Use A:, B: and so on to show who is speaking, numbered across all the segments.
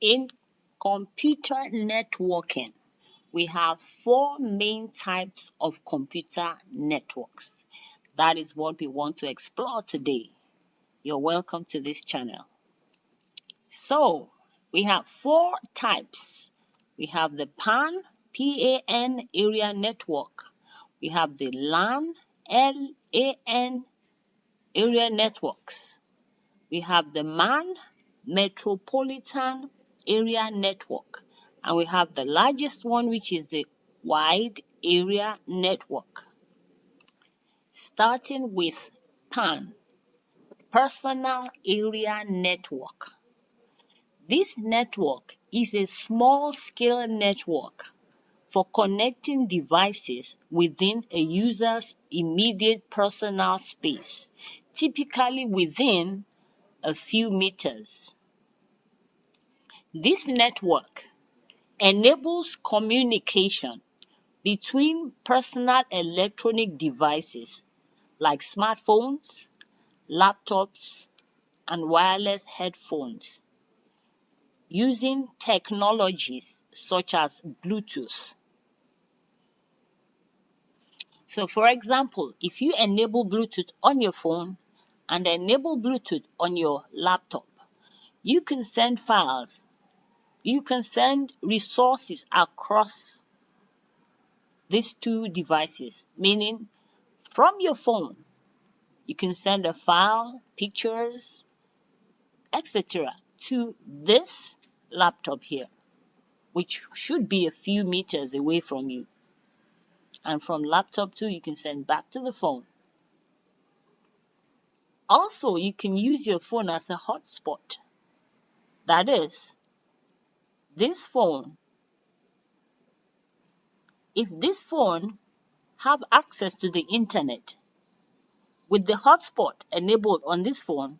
A: In computer networking, we have four main types of computer networks. That is what we want to explore today. You're welcome to this channel. So, we have four types. We have the PAN, P-A-N area network. We have the LAN, L-A-N area networks. We have the MAN, Metropolitan Area Network. And we have the largest one, which is the Wide Area Network. Starting with PAN, Personal Area Network. This network is a small-scale network for connecting devices within a user's immediate personal space, typically within a few meters. This network enables communication between personal electronic devices like smartphones, laptops, and wireless headphones using technologies such as Bluetooth. So, for example, if you enable Bluetooth on your phone and enable Bluetooth on your laptop, you can send files, you can send resources across these two devices, meaning from your phone, you can send a file, pictures, etc. to this laptop here, which should be a few meters away from you. And from laptop too, you can send back to the phone. Also, you can use your phone as a hotspot. That is, this phone, if this phone have access to the internet, with the hotspot enabled on this phone,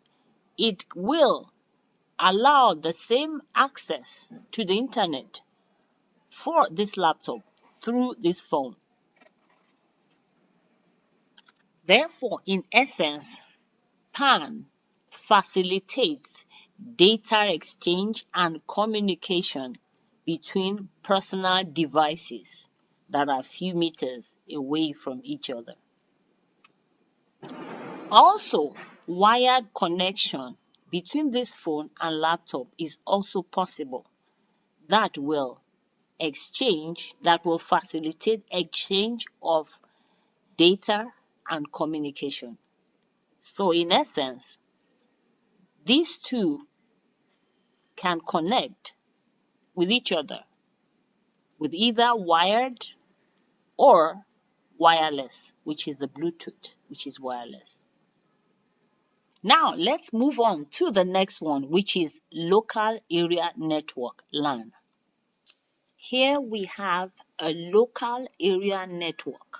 A: it will allow the same access to the internet for this laptop through this phone. Therefore, in essence, PAN facilitates data exchange and communication between personal devices that are a few meters away from each other. Also, wired connection between this phone and laptop is also possible. That will facilitate exchange of data and communication. So in essence, these two can connect with each other with either wired or wireless, which is the Bluetooth, which is wireless. Now, let's move on to the next one, which is local area network, LAN. Here we have a local area network.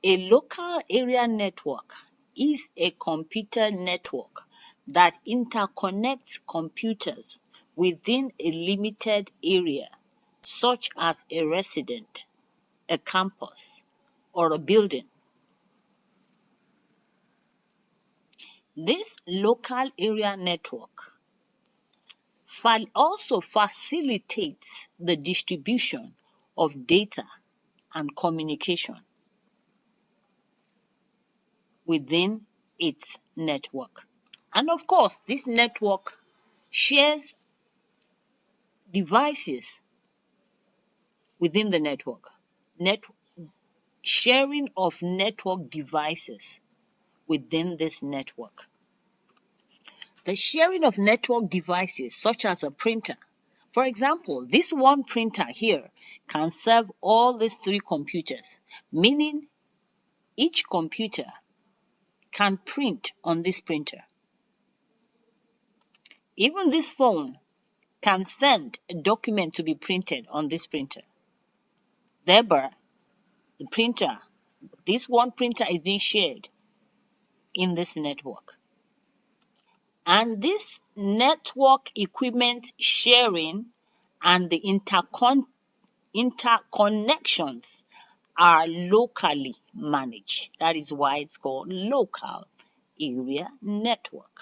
A: A local area network is a computer network that interconnects computers within a limited area, such as a residence, a campus, or a building. This local area network also facilitates the distribution of data and communication within its network. And of course, this network shares devices within the network. Sharing of network devices within this network. The sharing of network devices such as a printer. For example, this one printer here can serve all these three computers, meaning each computer can print on this printer. Even this phone can send a document to be printed on this printer. Thereby, the printer, this one printer is being shared in this network. And this network equipment sharing and the interconnections are locally managed. That is why it's called local area network.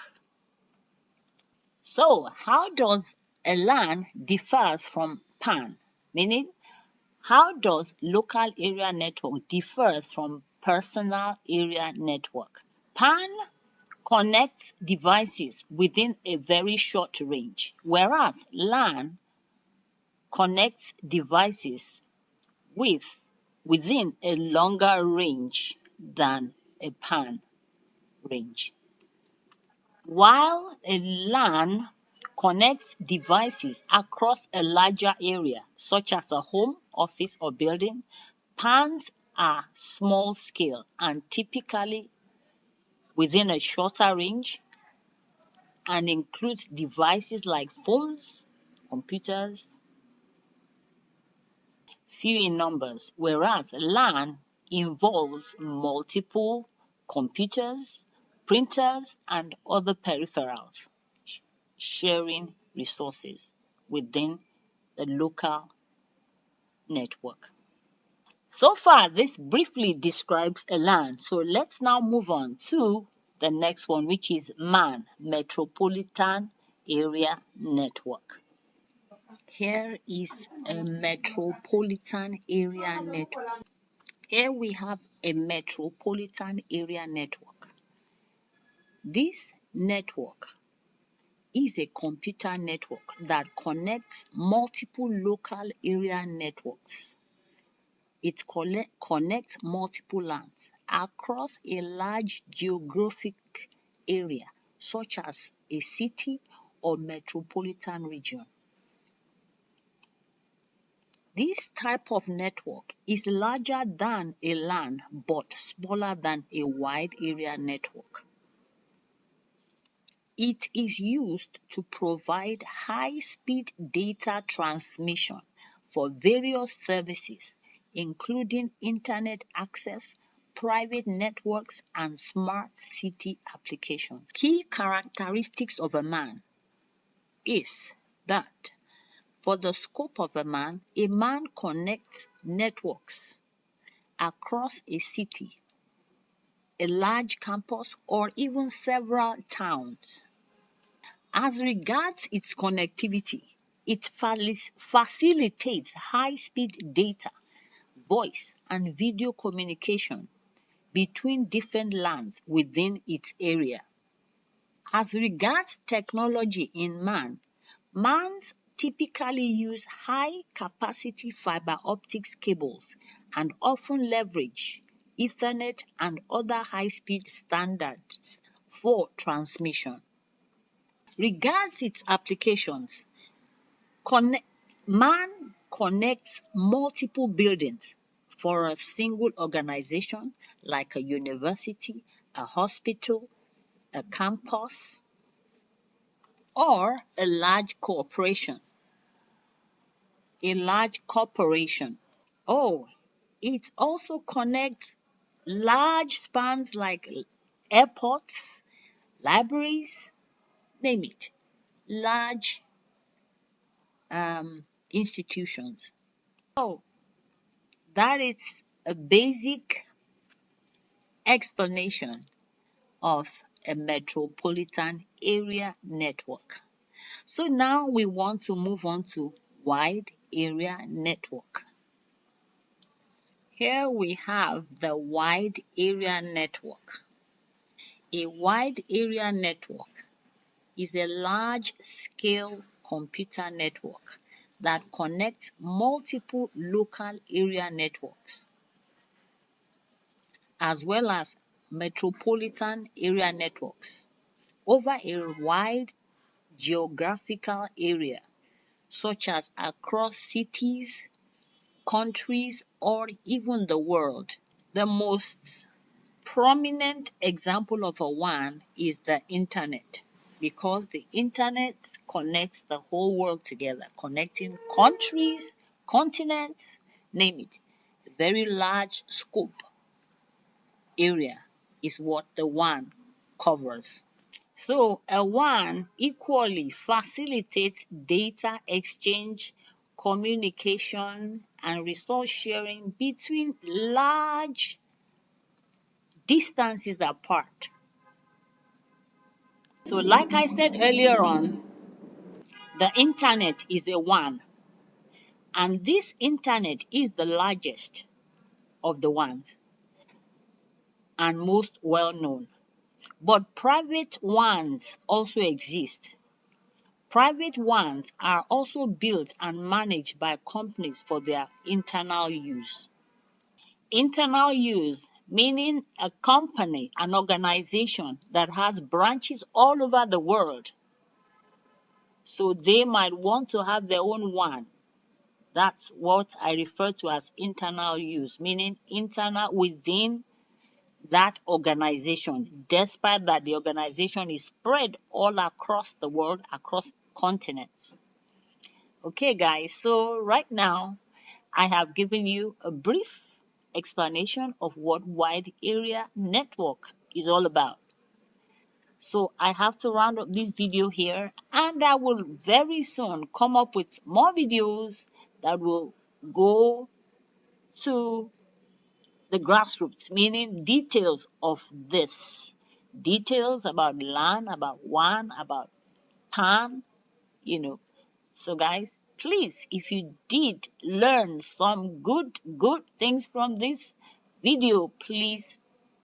A: So, how does a LAN differs from PAN, meaning how does local area network differs from personal area network? PAN connects devices within a very short range, whereas LAN connects devices within a longer range than a PAN range. While a LAN connects devices across a larger area, such as a home, office, or building, PANs are small scale and typically within a shorter range and includes devices like phones, computers, few in numbers, whereas LAN involves multiple computers, printers, and other peripherals sharing resources within the local network. So far, this briefly describes a LAN. So let's now move on to the next one, which is MAN, Metropolitan Area Network. Here is a metropolitan area network. Here we have a metropolitan area network. This network is a computer network that connects multiple local area networks. It connects multiple LANs across a large geographic area, such as a city or metropolitan region. This type of network is larger than a LAN but smaller than a wide area network. It is used to provide high-speed data transmission for various services, including internet access, private networks, and smart city applications. Key characteristics of a MAN is that for the scope of a MAN connects networks across a city, a large campus, or even several towns. As regards its connectivity, it facilitates high-speed data, voice, and video communication between different LANs within its area. As regards technology in MANs typically use high-capacity fiber optics cables and often leverage Ethernet and other high-speed standards for transmission. Regards its applications, MAN connects multiple buildings for a single organization like a university, a hospital, a campus, or a large corporation. Oh, it also connects large spans like airports, libraries, name it, large institutions. So that is a basic explanation of a metropolitan area network. So now we want to move on to wide area network. Here we have the wide area network. A wide area network is a large-scale computer network that connects multiple local area networks, as well as metropolitan area networks over a wide geographical area, such as across cities, countries, or even the world. The most prominent example of a WAN is the internet, because the internet connects the whole world together, connecting countries, continents, name it. A very large scope area is what the WAN covers. So a WAN equally facilitates data exchange, communication, and resource sharing between large distances apart. So like I said earlier on, the internet is a one, and this internet is the largest of the ones and most well known. But private ones also exist. Private ones are also built and managed by companies for their internal use. Internal use meaning a company, an organization that has branches all over the world. So they might want to have their own one. That's what I refer to as internal use, meaning internal within that organization, despite that the organization is spread all across the world, across continents. Okay, guys, so right now I have given you a brief explanation of what wide area network is all about. So I have to round up this video here, and I will very soon come up with more videos that will go to the grassroots, meaning details of this. Details about LAN, about WAN, about PAN, you know. So guys, please, if you did learn some good things from this video, please